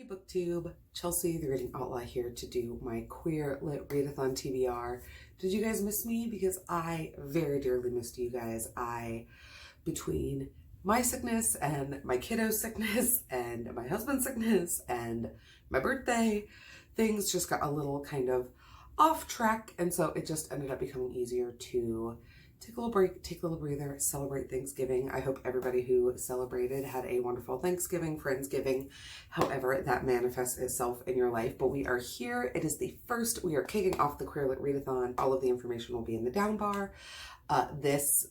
booktube, Chelsea the Reading Outlaw here to do my queer lit readathon TBR. Did you guys miss me? Because I very dearly missed you guys. Between my sickness and my kiddo's sickness and my husband's sickness and my birthday, things just got a little kind of off track, and so it just ended up becoming easier to take a little break, take a little breather, celebrate Thanksgiving. I hope everybody who celebrated had a wonderful Thanksgiving, Friendsgiving, however that manifests itself in your life. But we are here. It is the first. We are kicking off the Queer Lit Readathon. All of the information will be in the down bar. This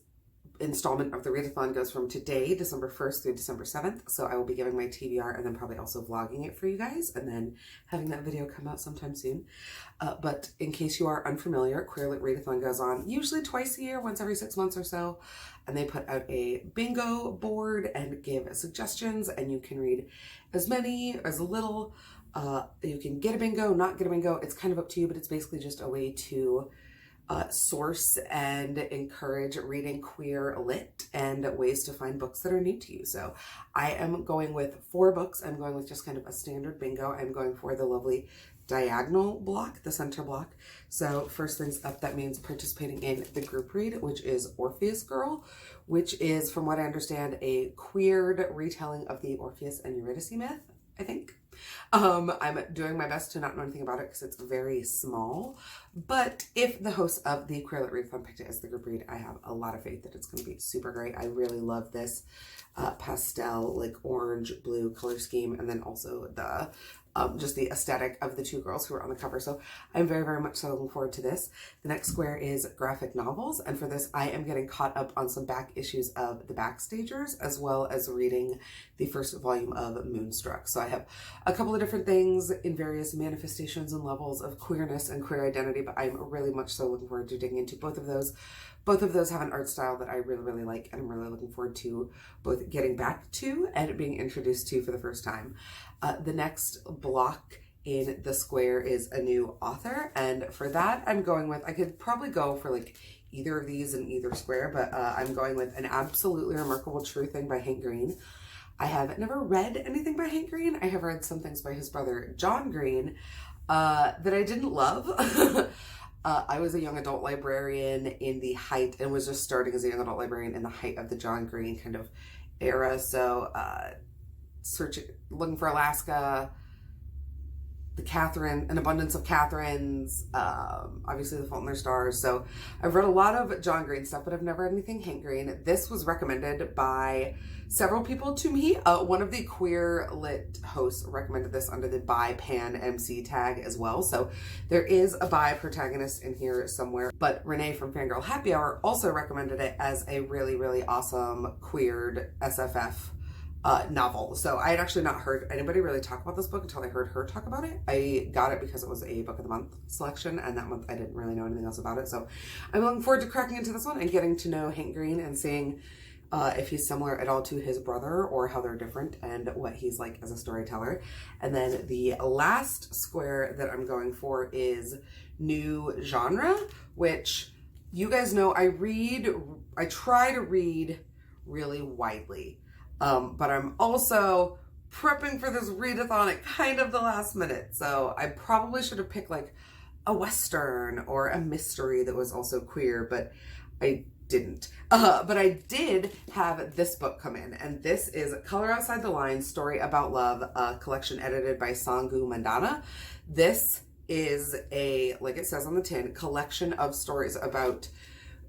installment of the readathon goes from today, December 1st through December 7th. So I will be giving my TBR and then probably also vlogging it for you guys and then having that video come out sometime soon. But in case you are unfamiliar, Queer Lit Readathon goes on usually twice a year, once every 6 months or so. And they put out a bingo board and give suggestions, and you can read as many, as little. You can get a bingo, not get a bingo. It's kind of up to you, but it's basically just a way to source and encourage reading queer lit and ways to find books that are new to you. So I am going with 4 books. I'm going with just kind of a standard bingo. I'm going for the lovely diagonal block, the center block. So first things up, that means participating in the group read, which is Orpheus Girl, which is, from what I understand, a queered retelling of the Orpheus and Eurydice myth, I think. I'm doing my best to not know anything about it because it's very small, but if the hosts of the Queer Lit Readathon picked it as the group read, I have a lot of faith that it's going to be super great. I really love this pastel, like orange blue color scheme, and then also the just the aesthetic of the 2 girls who are on the cover. So I'm very, very much so looking forward to this. The next square is graphic novels. And for this, I am getting caught up on some back issues of The Backstagers, as well as reading the first volume of Moonstruck. So I have a couple of different things in various manifestations and levels of queerness and queer identity, but I'm really much so looking forward to digging into both of those. Both of those have an art style that I really, really like, and I'm really looking forward to both getting back to and being introduced to for the first time. The next block in the square is a new author, and for that I'm going with, I could probably go for like either of these in either square, but I'm going with An Absolutely Remarkable True Thing by Hank Green. I have never read anything by Hank Green. I have read some things by his brother John Green that I didn't love. I was a young adult librarian in the height, and was just starting as a young adult librarian in the height of the John Green kind of era. So looking for Alaska, An Abundance of Catherines, obviously The Fault in Their Stars. So I've read a lot of John Green stuff, but I've never read anything Hank Green. This was recommended by several people to me. One of the Queer Lit hosts recommended this under the bi pan MC tag as well. So there is a bi protagonist in here somewhere, but Renee from Fangirl Happy Hour also recommended it as a really, really awesome queered SFF novel. So I had actually not heard anybody really talk about this book until I heard her talk about it. I got it because it was a book of the month selection, and that month I didn't really know anything else about it. So I'm looking forward to cracking into this one and getting to know Hank Green and seeing if he's similar at all to his brother or how they're different and what he's like as a storyteller. And then the last square that I'm going for is new genre, which you guys know I try to read really widely. But I'm also prepping for this readathon at kind of the last minute. So I probably should have picked like a Western or a mystery that was also queer, but I didn't. But I did have this book come in, and this is Color Outside the Lines, Story About Love, a collection edited by Sangu Mandana. This is a, like it says on the tin, collection of stories about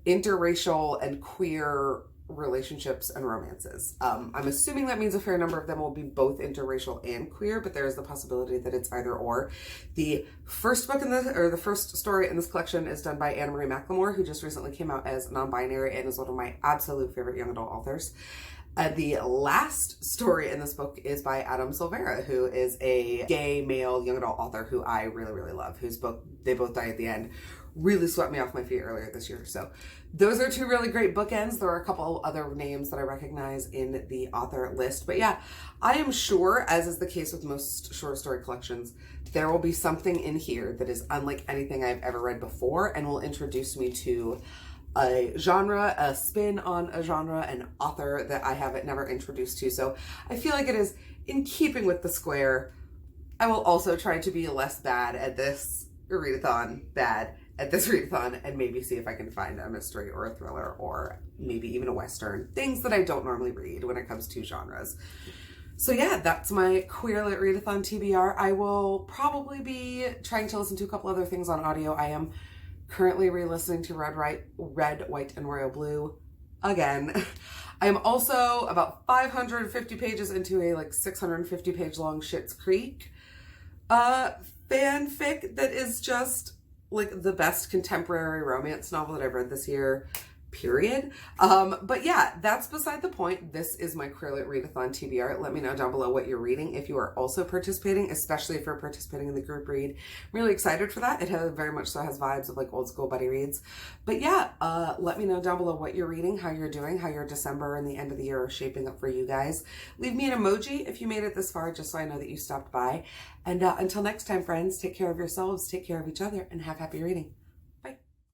interracial and queer relationships and romances. I'm assuming that means a fair number of them will be both interracial and queer, but there is the possibility that it's either or. The first book the first story in this collection is done by Anna Marie McLemore, who just recently came out as non-binary and is one of my absolute favorite young adult authors. The last story in this book is by Adam Silvera, who is a gay male young adult author who I really, really love, whose book, They Both Die at the End, really swept me off my feet earlier this year. So those are 2 really great bookends. There are a couple other names that I recognize in the author list. But yeah, I am sure, as is the case with most short story collections, there will be something in here that is unlike anything I've ever read before and will introduce me to a genre, a spin on a genre, an author that I haven't never introduced to. So I feel like it is in keeping with the square I will also try to be less bad at this readathon, and maybe see if I can find a mystery or a thriller or maybe even a Western. Things that I don't normally read when it comes to genres. So yeah, that's my Queer Lit Readathon TBR. I will probably be trying to listen to a couple other things on audio. I am currently re-listening to Red, White, and Royal Blue again. I am also about 550 pages into a like 650 page long Schitt's Creek fanfic that is just like the best contemporary romance novel that I've read this year, period. But yeah, that's beside the point. This is my Queer Lit Readathon TBR. Let me know down below what you're reading if you are also participating, especially if you're participating in the group read. I'm really excited for that. It very much so has vibes of like old school buddy reads. But yeah, let me know down below what you're reading, how you're doing, how your December and the end of the year are shaping up for you guys. Leave me an emoji if you made it this far, just so I know that you stopped by. And until next time, friends, take care of yourselves, take care of each other, and have happy reading.